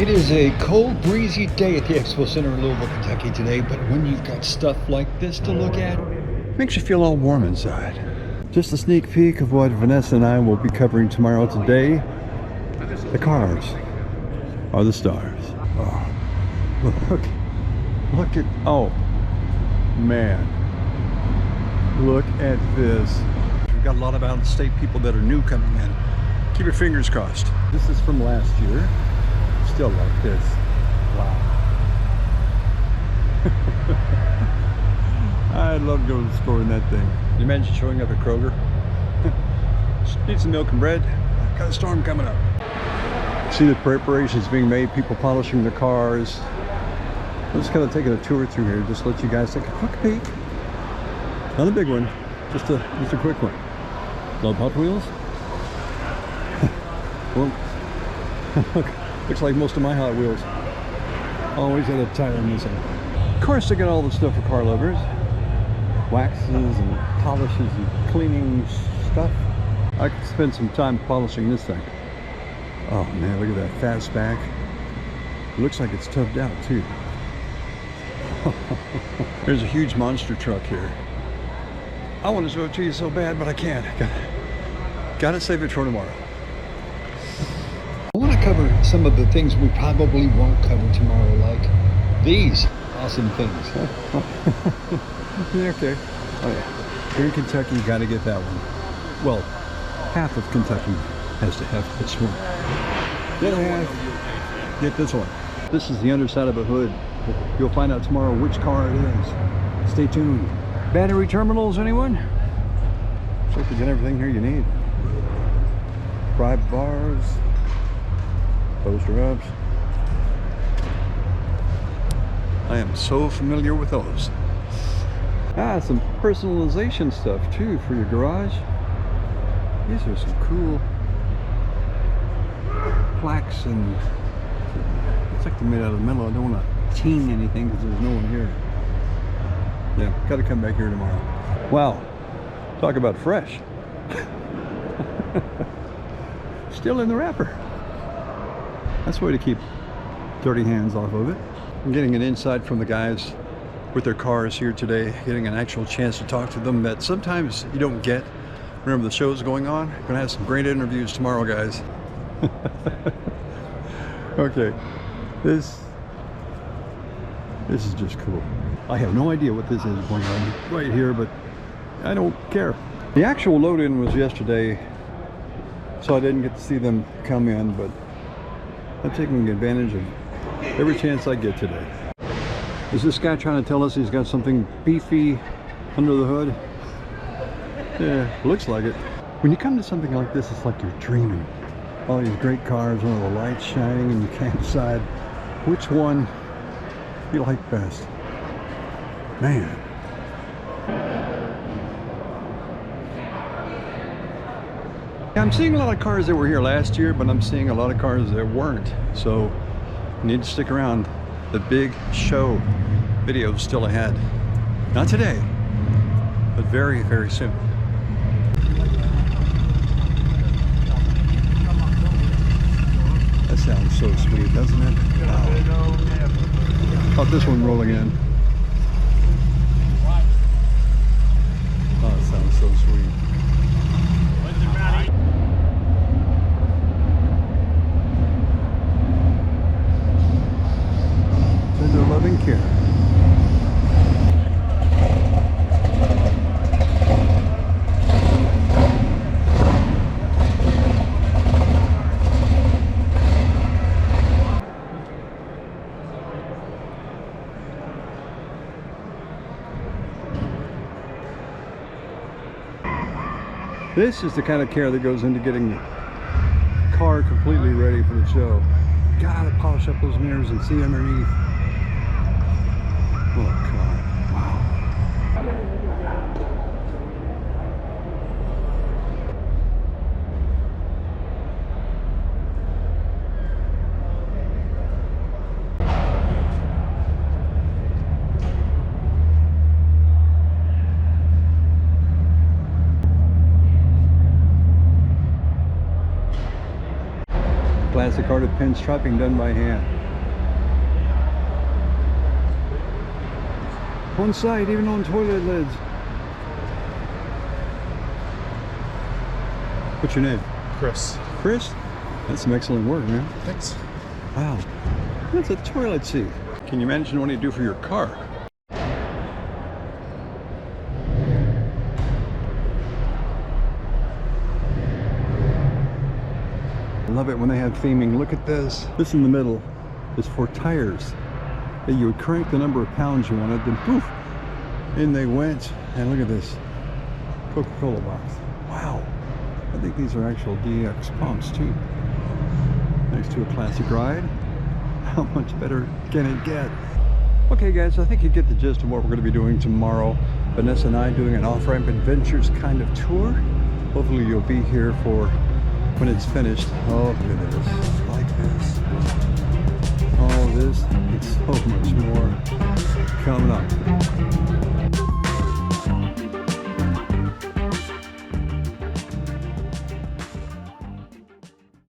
It is a cold, breezy day at the Expo Center in Louisville, Kentucky today, but when you've got stuff like this to look at, it makes you feel all warm inside. Just a sneak peek of what Vanessa and I will be covering tomorrow today. The cars are the stars. Oh, look at, oh, man. Look at this. We've got a lot of out-of-state people that are new coming in. Keep your fingers crossed. This is from last year. Still like this. Wow. I'd love to go to the store in that thing. Can you imagine showing up at Kroger? Need some milk and bread. I've got a storm coming up. See the preparations being made, people polishing their cars. I'm just kind of taking a tour through here, just to let you guys take a quick peek. Not a big one, just a quick one. Love Hot Wheels? Well, looks like most of my Hot Wheels. Always had a tire missing. Of course, they got all the stuff for car lovers. Waxes and polishes and cleaning stuff. I could spend some time polishing this thing. Oh man, look at that fastback. It looks like it's tubbed out too. There's a huge monster truck here. I want to show it to you so bad, but I can't. Gotta save it for tomorrow. I want to cover some of the things we probably won't cover tomorrow, like these awesome things. Yeah, okay. Oh yeah. Here in Kentucky, you gotta get that one. Well, half of Kentucky has to have this one. The other half, get this one. This is the underside of a hood. You'll find out tomorrow which car it is. Stay tuned. Battery terminals, anyone? Looks like you got everything here you need. Pry bars, poster ups. I am so familiar with those. Some personalization stuff too for your garage. These are some cool plaques, and looks like they're made out of metal. I don't want to ting anything because there's no one here. Yeah, gotta come back here tomorrow. Wow, talk about fresh. Still in the wrapper. That's the way to keep dirty hands off of it. I'm getting an insight from the guys with their cars here today, getting an actual chance to talk to them that sometimes you don't get whenever the show's going on. I'm gonna have some great interviews tomorrow, guys. Okay, this is just cool. I have no idea what this is going on right here, but I don't care. The actual load-in was yesterday, so I didn't get to see them come in, but I'm taking advantage of every chance I get today. Is this guy trying to tell us he's got something beefy under the hood? Yeah, looks like it. When you come to something like this, it's like you're dreaming. All these great cars, one of the lights shining, and you can't decide which one you like best. Man. I'm seeing a lot of cars that were here last year, but I'm seeing a lot of cars that weren't. So you need to stick around. The big show video is still ahead. Not today, but very, very soon. That sounds so sweet, doesn't it? Wow. Caught this one rolling in. Oh, it sounds so sweet. Tender loving care. This is the kind of care that goes into getting the car completely ready for the show. Gotta polish up those mirrors and see underneath. Oh God, wow. Classic art of pinstriping done by hand. On site, even on toilet lids. What's your name? Chris. Chris? That's some excellent work, man. Thanks. Wow. That's a toilet seat. Can you imagine what you do for your car? I love it when they have theming. Look at this. This in the middle is for tires. That you would crank the number of pounds you wanted, then poof, in they went. And look at this Coca-Cola box. Wow. I think these are actual DX pumps too. Next to a classic ride. How much better can it get? Okay guys, I think you get the gist of what we're going to be doing tomorrow. Vanessa and I doing an off-ramp adventures kind of tour. Hopefully you'll be here for when it's finished. Oh, look at this.